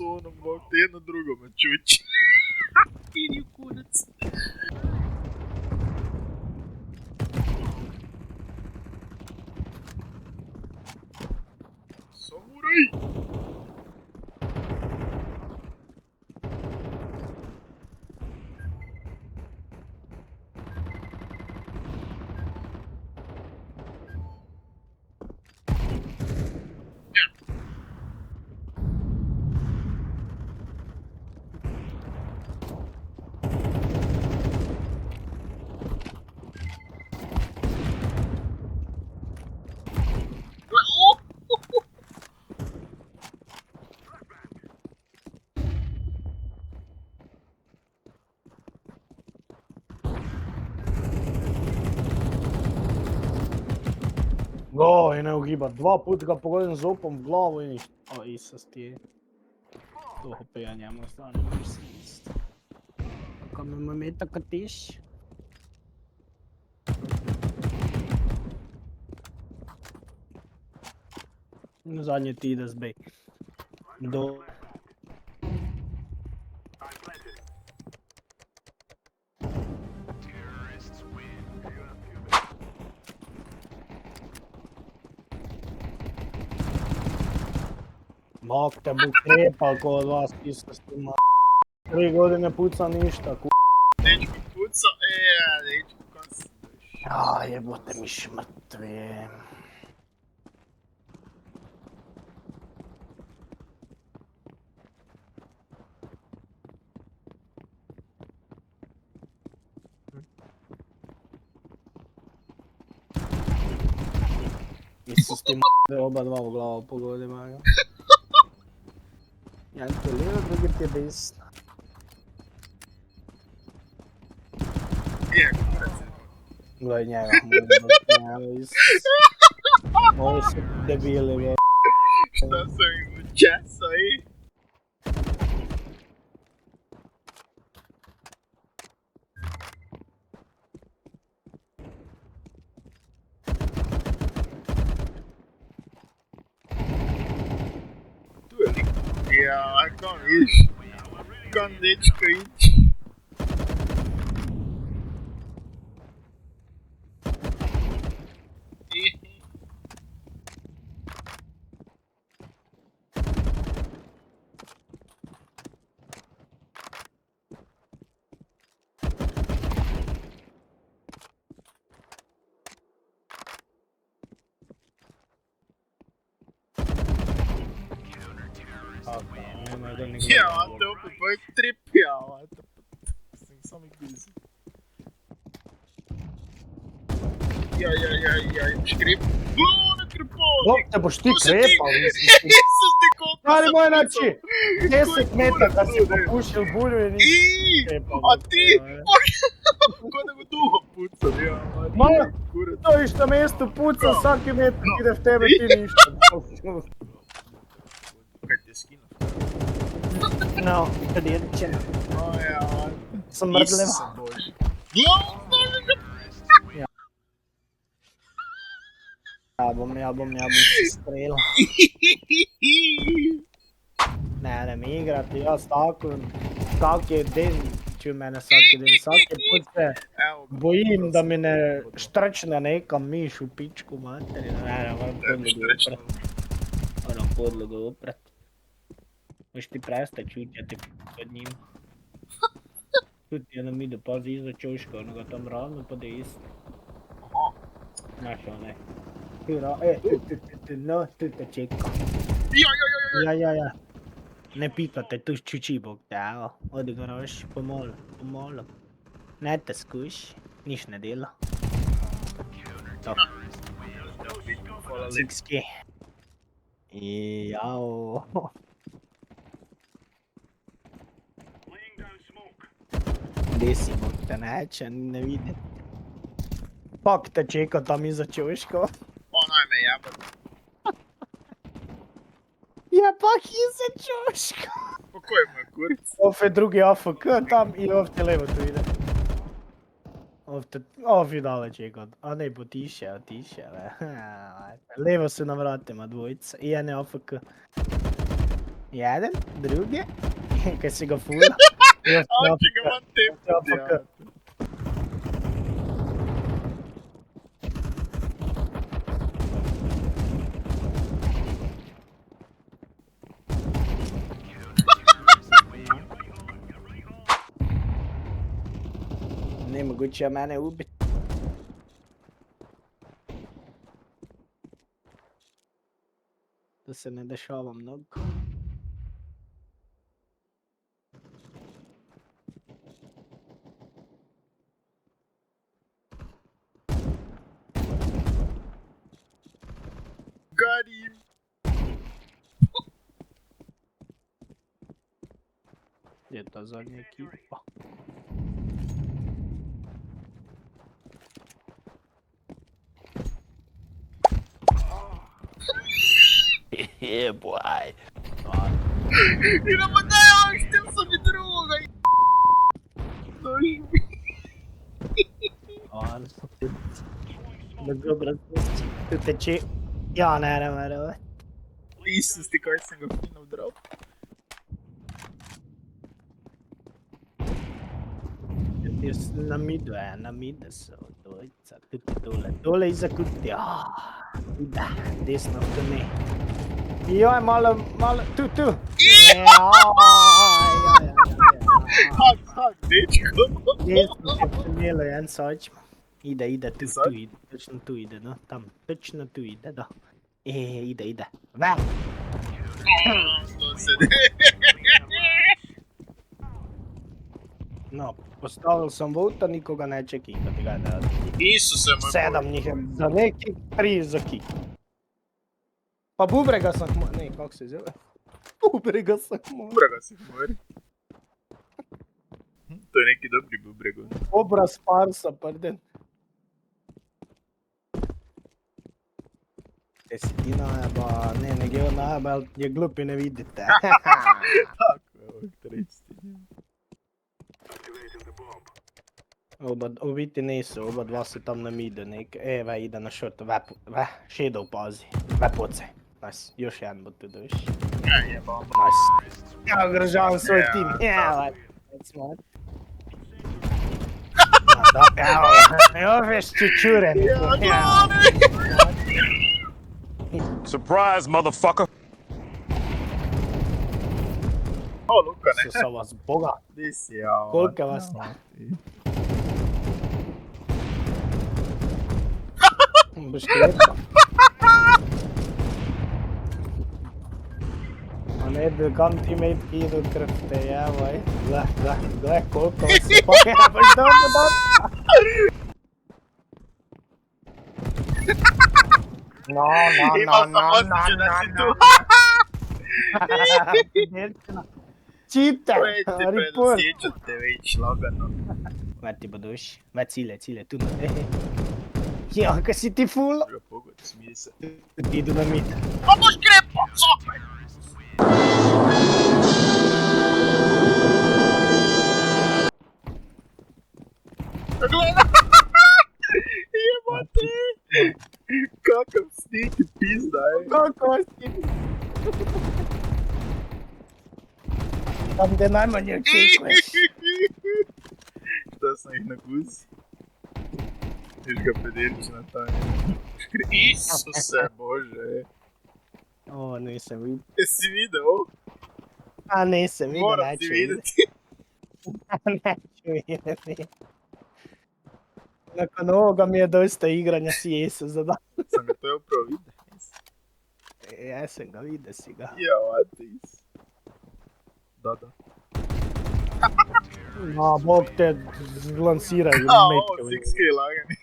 su onom, te jedno drugome čući. Idi u kurac. Samuraj! Go, i ne ugiba. 2 puta ga pogodim z opom v glavo in ništa. O, Isus ti je. To HP-ja njemu stane, moraš se isto. Kako me ima tako tiš? Zadnje ti ide z B. Do... Mak te bo krepal ko od vas, Isus ti ima. 3 godine puca ništa, ku... Dečko puca, dečko kam si daš. Ja, jebote mi šmrtve. Isus ti ima oba dva v glavo pogodim, aga. Jedan ti je lijevo, drugi ti je desno. Je, kurac. Gledaj njega, moj Isus. Ovi su debili, vje. Šta sam im učesa, Tu je lik. Ja, kam vidiš? Kam dečko ići? Ja, te opet pojek trip, ja, sam sami busy. Ja, imaš krip. Ne kripao! Bog te boš ti krepal, Isus ti. Isus ti koliko Stari sam moj, pucao. znači, 10 metaka si bude. popušil bulju i nisi krepal. A ti, ko da me duho pucam, ja, Ma, kurac. stojiš na mjestu, pucam, svaki metak ide v tebe, ti ništa. Kaj ti je skino? No, kad je rečeno. O ja, Sam mrdljiva. Isuse Bože. Glav, Ja bom se strelil. Ne mi igrati, jaz tako, svaki den, čuj mene svaki put se bojim, da mi ne štrčne nekam miš v pičku materi. Ne, moram podlogo opret. Moš ti prestać čutjati pod njim. Tudi je na midu, pazi iza čoška, onoga tam ravno pa desno. Znaš onaj. No, tu te čeka. Ja. Ne pikate, tu čuči bog te, evo. Odigraš, pomalo. Ne te skuš, niš ne dela. To. Cikski. Jao. Gdje si bog te neče, ne vidi. Pak te čeka tam iza čoška. Onaj me jebati. Je pak iza čoška. Po koji moj kurac? Ov je drugi AFK tam i ov te levo tu ide. Ov je dale čekat. A ne, potiše, le. Levo su na vratima dvojica i jedan je AFK. Jedan, drugi, kaj si ga fula. A če ga imam te Ja, Nemoguće je mene ubiti. To se ne dešava mnogo. Got him. Gdje je ta zadnja ekipa? Yeah, boy. I napadaju ovak štem sam i drugoga. Došli. Da dobro, tu teče. Ja, ne, Isus ti kaj sam ga fino drop. Na midu je, na midu so dvojica, tudi dole iza kuti. Da, desno v temi. Joj, malo, tu. Hak, dečko. Desno je premelo, en soč. Ide, tu ide, točno tu ide, no, tam, točno tu ide, da. Ide. Ve! To se ne. No, postavil sem volta, nikoga neče kikati, ga da. Isuse moj. 7 njih je za neki, 3 za kik. Pa bubrega sem ne, kako se zove? Bubrega sem Bubrega si mori. To je neki dobri bubrego. Obraz parsa, pardon. Te si ti najeba, ne geo najeba, ali je glupi ne vidite. Tako, evo, treći. U biti nisu, oba dva se tam na mide nek, ide na short, shadow pazi, poce. Nice, još jedan bo tu doš. Ja, jebam. Nice. Ja ugrožavam svoj tim, that's smart. Evo veš čučuren. Surprise, motherfucker! O, Luka, ne. Isusa vas boga, Di si, jao. koliko vas ne. Boš krepa. A ne, kam ti med idu krpte, jevoj. Gle, koliko vas se pa boš dobro. No. Imao sam osjećaj da si tu. Čite, Već se report. predosjećate već lagano. Veti bodoš, cilje, tu na ja, kaj si ti full? Ga pogod, smije se. Idu na mid. Pa boš krepa, sopaj! Gleda! Jebate! Kakav sneaky pizda, Kako si? Tam gdje najmanje očekuješ. Šta sam ih na guzi? Viš ga predirić na taj. Isuse Bože. O, nisam vidio. Jesi video? A nisam vidio, Moram ti neću vidjeti. Neću vidjeti. Nakon ovoga mi je dosta igranja CS-a za dan. Sam ga to upravo vidio. Jesam ga, vidio si ga. Jao, atis. Da. A, bog te lansiraju A, ovo metke. 6K lagani.